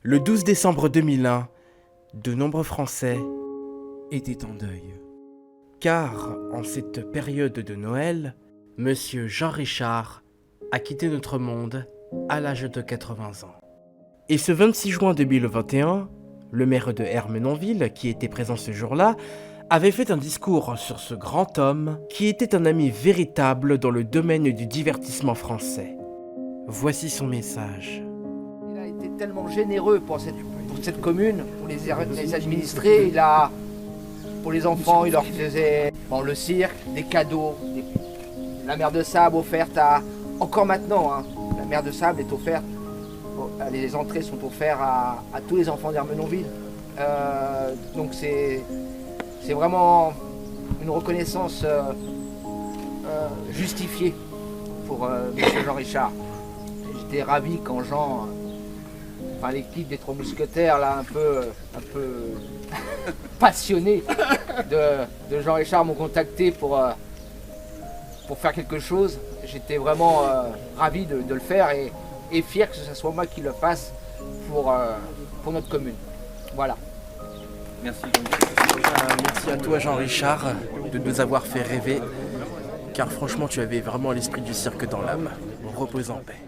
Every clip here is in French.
Le 12 décembre 2001, de nombreux Français étaient en deuil. Car, en cette période de Noël, Monsieur Jean Richard a quitté notre monde à l'âge de 80 ans. Et ce 26 juin 2021, le maire de Ermenonville, qui était présent ce jour-là, avait fait un discours sur ce grand homme qui était un ami véritable dans le domaine du divertissement français. Voici son message. Il a été tellement généreux pour cette commune, pour les administrés. Pour les enfants, il leur faisait le cirque, des cadeaux. La mer de sable offerte encore maintenant, la mer de sable est offerte. Les entrées sont offertes à tous les enfants d'Ermenonville. Donc c'est vraiment une reconnaissance justifiée pour M. Jean Richard. J'étais ravi quand l'équipe des Trois Mousquetaires, là, un peu passionné de Jean Richard, m'ont contacté pour faire quelque chose. J'étais vraiment ravi de le faire et fier que ce soit moi qui le fasse pour notre commune. Voilà. Merci. Merci à toi Jean Richard de nous avoir fait rêver, car franchement tu avais vraiment l'esprit du cirque dans l'âme. Repose en paix.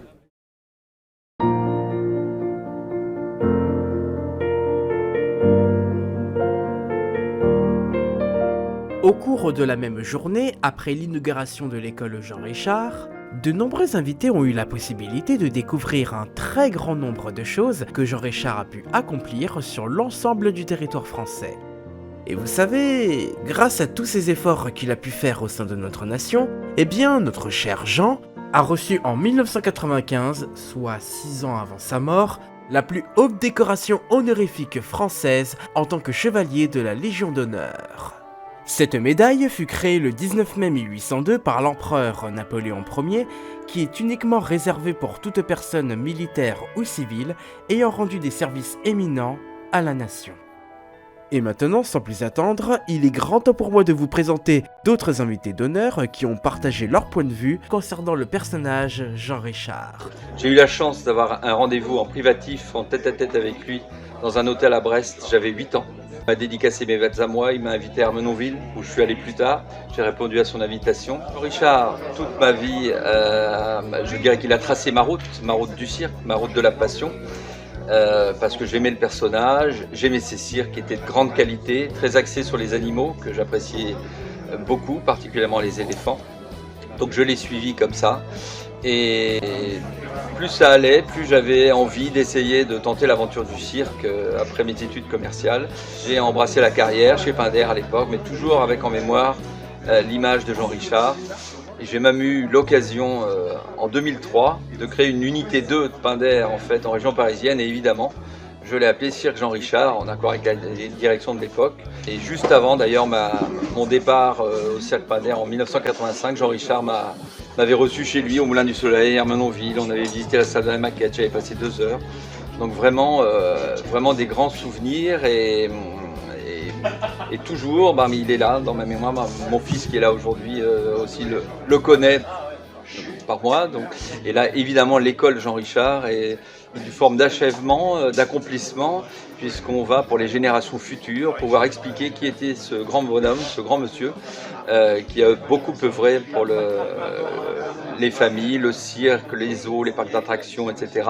Au cours de la même journée, après l'inauguration de l'école Jean Richard, de nombreux invités ont eu la possibilité de découvrir un très grand nombre de choses que Jean Richard a pu accomplir sur l'ensemble du territoire français. Et vous savez, grâce à tous ces efforts qu'il a pu faire au sein de notre nation, notre cher Jean a reçu en 1995, soit 6 ans avant sa mort, la plus haute décoration honorifique française en tant que chevalier de la Légion d'honneur. Cette médaille fut créée le 19 mai 1802 par l'empereur Napoléon Ier, qui est uniquement réservée pour toute personne militaire ou civile ayant rendu des services éminents à la nation. Et maintenant, sans plus attendre, il est grand temps pour moi de vous présenter d'autres invités d'honneur qui ont partagé leur point de vue concernant le personnage Jean Richard. J'ai eu la chance d'avoir un rendez-vous en privatif, en tête-à-tête avec lui, dans un hôtel à Brest. J'avais 8 ans. Il m'a dédicacé mes vêtements à moi, il m'a invité à Ermenonville, où je suis allé plus tard. J'ai répondu à son invitation. Richard, toute ma vie, je dirais qu'il a tracé ma route du cirque, ma route de la passion. Parce que j'aimais le personnage, j'aimais ses cirques qui étaient de grande qualité, très axés sur les animaux, que j'appréciais beaucoup, particulièrement les éléphants. Donc je l'ai suivi comme ça. Et plus ça allait, plus j'avais envie d'essayer de tenter l'aventure du cirque après mes études commerciales. J'ai embrassé la carrière chez Pinder à l'époque, mais toujours avec en mémoire l'image de Jean Richard. Et j'ai même eu l'occasion en 2003 de créer une unité 2 de Pinder en région parisienne, et évidemment je l'ai appelé Cirque Jean Richard en accord avec la direction de l'époque. Et juste avant d'ailleurs mon départ au Cirque Pinder en 1985, Jean Richard m'avait reçu chez lui au Moulin du Soleil, Ermenonville. On avait visité la salle de la maquette, j'avais passé 2 heures. Donc vraiment des grands souvenirs et toujours, il est là dans ma mémoire. Mon fils qui est là aujourd'hui aussi le connaît par moi. Donc, et là évidemment l'école Jean Richard est une forme d'achèvement, d'accomplissement, puisqu'on va pour les générations futures pouvoir expliquer qui était ce grand bonhomme, ce grand monsieur, qui a beaucoup œuvré pour les familles, le cirque, les zoos, les parcs d'attractions, etc.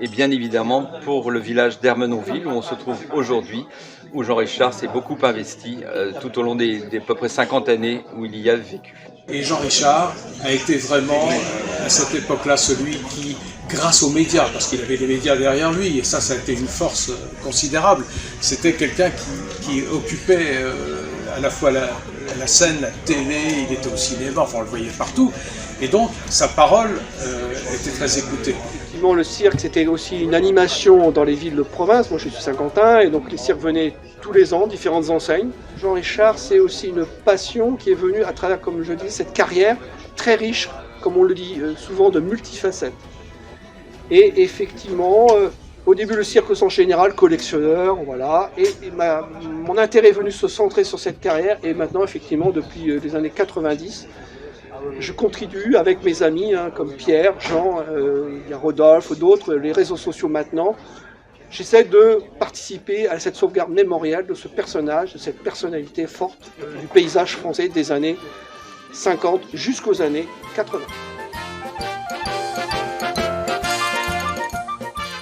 Et bien évidemment pour le village d'Ermenonville où on se trouve aujourd'hui, où Jean Richard s'est beaucoup investi tout au long des à peu près 50 années où il y a vécu. Et Jean Richard a été vraiment, à cette époque-là, celui qui, grâce aux médias, parce qu'il avait les médias derrière lui, et ça a été une force considérable, c'était quelqu'un qui occupait à la fois la scène, la télé, il était au cinéma, on le voyait partout, et donc sa parole était très écoutée. Le cirque, c'était aussi une animation dans les villes de province. Moi, je suis Saint-Quentin, et donc les cirques venaient tous les ans, différentes enseignes. Jean Richard, c'est aussi une passion qui est venue à travers, comme je dis, cette carrière très riche, comme on le dit souvent, de multifacettes. Et effectivement, au début, le cirque au sens général, collectionneur, voilà. Et mon intérêt est venu se centrer sur cette carrière, et maintenant, effectivement, depuis les années 90, je contribue avec mes amis, comme Pierre, Jean, il y a Rodolphe, d'autres, les réseaux sociaux maintenant. J'essaie de participer à cette sauvegarde mémorielle de ce personnage, de cette personnalité forte du paysage français des années 50 jusqu'aux années 80.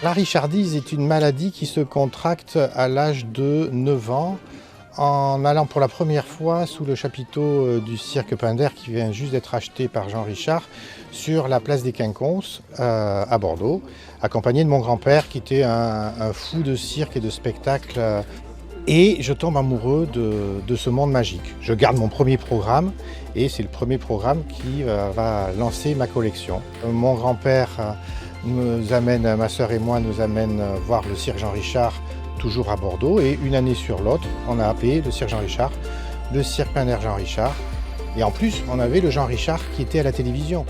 La richardise est une maladie qui se contracte à l'âge de 9 ans en allant pour la première fois sous le chapiteau du cirque Pinder qui vient juste d'être acheté par Jean Richard sur la place des Quinconces à Bordeaux, accompagné de mon grand-père qui était un fou de cirque et de spectacle. Et je tombe amoureux de ce monde magique. Je garde mon premier programme et c'est le premier programme qui va lancer ma collection. Mon grand-père ma sœur et moi nous amène voir le cirque Jean Richard toujours à Bordeaux et une année sur l'autre, on a appelé le cirque Jean Richard, le cirque Pinder Jean Richard et en plus on avait le Jean Richard qui était à la télévision.